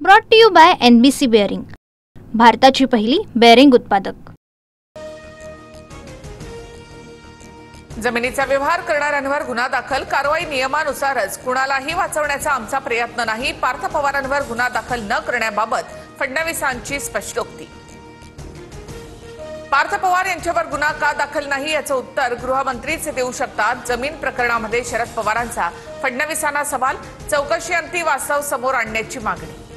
Brought to you by NBC bearing, भारताची पहिली bearing उत्पादक। जमिनीचा व्यवहार करणाऱ्यांवर गुन्हा दाखल, कारवाई नियमानुसारच, कुणालाही वाचवण्याचा आमचा प्रयत्न नाही। पार्थ पवारांवर गुन्हा दाखल न करण्याबाबत फडणवीसांची स्पष्टोक्ती। पार्थ पवार यांच्यावर गुन्हा का दाखल नाही याचं उत्तर गृहमंत्रीच देऊ शकतात। जमीन प्रकरणामध्ये शरद पवारांचा फडणवीसांना सवाल, चौकशी अंती वास्तव समोर आणण्याची मागणी।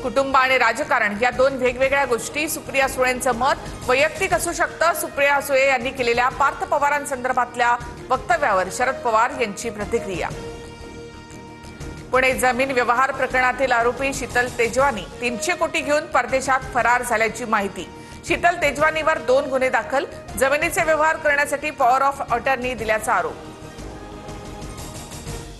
कुटुंब आणि राजकारण या दोन वेगवेगळ्या गोष्टी। सुप्रिया सुळेंचं मत वैयक्तिक असू शकतं। सुप्रिया सुळे यांनी केलेल्या पार्थ पवारांसंदर्भातल्या वक्तव्यावर शरद पवार यांची प्रतिक्रिया। पुणे जमीन व्यवहार प्रकरणातील आरोपी शीतल तेजवानी 300 कोटी घेऊन परदेशात फरार झाल्याची माहिती। शीतल तेजवानीवर 2 गुन्हे दाखल, जमिनीचे व्यवहार करण्यासाठी पॉवर ऑफ अटर्नी दिल्याचा आरोप।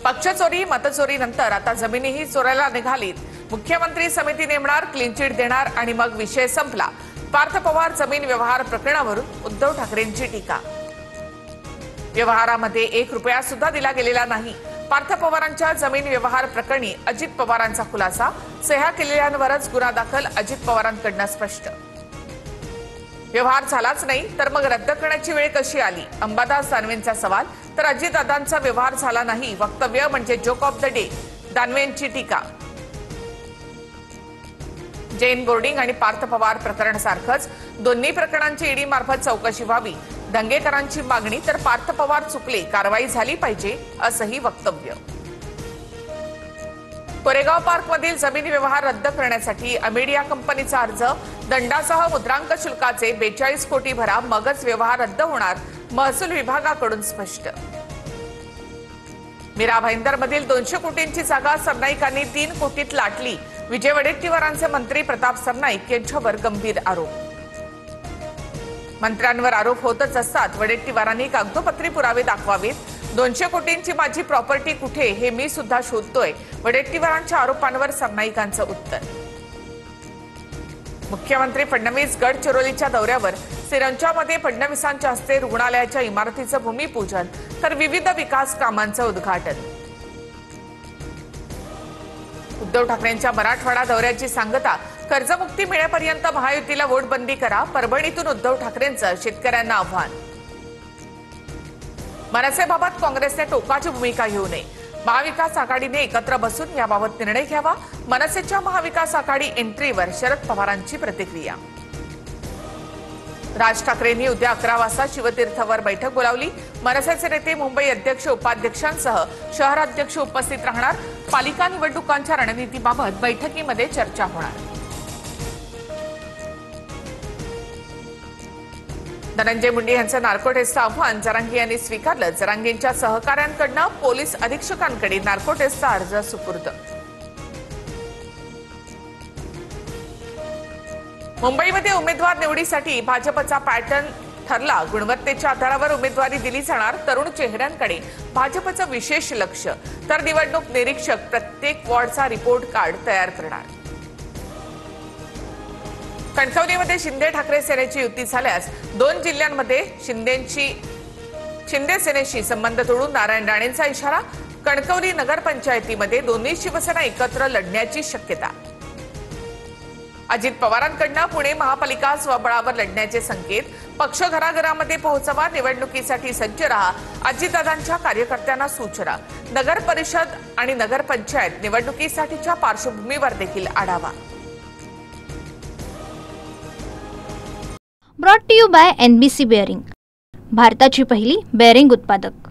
पक्षचोरी मतचोरी नंतर आता जमिनीही चोरायला निघालीत। मुख्यमंत्री समिती नेमणार, क्लीन चिट देणार आणि मग विषय संपला। पार्थ पवार जमीन व्यवहार प्रकरणावरून उद्धव ठाकरेंची टीका। व्यवहारामध्ये 1 रुपया सुद्धा दिला गेलेला नाही। पार्थ पवारांच्या जमीन व्यवहार प्रकरणी अजित पवारांचा खुलासा, सह्या केलेल्यांवरच गुन्हा दाखल, अजित पवारांकडून स्पष्ट। व्यवहार झालाच नाही तर मग रद्द करण्याची वेळ कशी आली, अंबादास दानवेंचा सवाल। तर अजितदादांचा व्यवहार झाला नाही, वक्तव्य म्हणजे जोक ऑफ द डे, दानवेंची टीका। जैन बोर्डिंग आणि पार्थ पवार प्रकरण सारखंच, दोन्ही प्रकरणांची ईडी मार्फत चौकशी व्हावी, दंगेकरांची मागणी। तर पार्थ पवार चुकले, कारवाई झाली पाहिजे असंही वक्तव्य। कोरेगाव पार्कमधील जमीन व्यवहार रद्द करण्यासाठी अमेडिया कंपनीचा अर्ज, दंडासह मुद्रांक शुल्काचे 42 कोटी भरा, मगच व्यवहार रद्द होणार, महसूल विभागाकडून स्पष्ट। मीरा भाईंदरमधील 200 कोटींची जागा सरनाईकांनी 3 कोटीत लाटली, विजय वडेट्टीवारांचे मंत्री प्रताप सरनाईक यांच्यावर गंभीर आरोप। मंत्र्यांवर आरोप होतच असतात, वडेट्टीवारांनी कागदोपत्री पुरावे दाखवावेत। 200 कोटींची माझी प्रॉपर्टी कुठे हे मी सुद्धा शोधतोय, वडेट्टीवारांच्या आरोपांवर सरनाईकांचं उत्तर। मुख्यमंत्री फडणवीस गडचिरोलीच्या दौऱ्यावर, सिरंचामध्ये फडणवीसांच्या हस्ते रुग्णालयाच्या इमारतीचं भूमिपूजन, तर विविध विकास कामांचं उद्घाटन। उद्धव ठाकरेंच्या मराठवाडा दौऱ्याची सांगता, कर्जमुक्ती मिळेपर्यंत महायुतीला वोटबंदी करा, परभणीतून उद्धव ठाकरेंचं शेतकऱ्यांना आव्हान। मनसेबाबत काँग्रेसने टोकाची भूमिका घेऊ नये, महाविकास आघाडीने एकत्र बसून याबाबत निर्णय घ्यावा। मनसेच्या महाविकास आघाडी एंट्रीवर शरद पवारांची प्रतिक्रिया। राज ठाकरेंनी उद्या 11 वाजता शिवतीर्थवर बैठक बोलावली। मनसेचे नेते, मुंबई अध्यक्ष, उपाध्यक्षांसह शहराध्यक्ष उपस्थित राहणार। पालिका निवडणुकांच्या रणनीतीबाबत बैठकीमध्ये चर्चा होणार। धनंजय मुंडे यांचं नार्को टेस्टचं आव्हान जरांगे यांनी स्वीकारलं। जरांगेंच्या सहकाऱ्यांकडून पोलीस अधीक्षकांकडे नार्को टेस्टचा अर्ज सुपूर्द। मुंबईमध्ये उमेदवार निवडीसाठी भाजपचा पॅटर्न ठरला, गुणवत्तेच्या आधारावर उमेदवारी दिली जाणार। तरुण चेहऱ्यांकडे भाजपचं विशेष लक्ष, तर निवडणूक निरीक्षक प्रत्येक वॉर्डचा रिपोर्ट कार्ड तयार करणार। कणकवलीमध्ये शिंदे ठाकरे सेनेची युती झाल्यास 2 जिल्ह्यांमध्ये शिंदे सेनेशी संबंध तोडून नारायण राणेंचा इशारा। कणकवली नगरपंचायतीमध्ये दोन्ही शिवसेना एकत्र लढण्याची शक्यता। अजित पवारांकडून पुणे महापालिका स्वबळावर लढण्याचे संकेत, पक्ष घराघरामध्ये पोहोचवा, निवडणुकीसाठी सज्ज रहा, अजितदादांच्या कार्यकर्त्यांना सूचना। नगर परिषद आणि नगरपंचायत निवडणुकीसाठीच्या पार्श्वभूमीवर देखील आढावा। Brought to you by NBC bearing, भारताची पहिली बेअरिंग उत्पादक।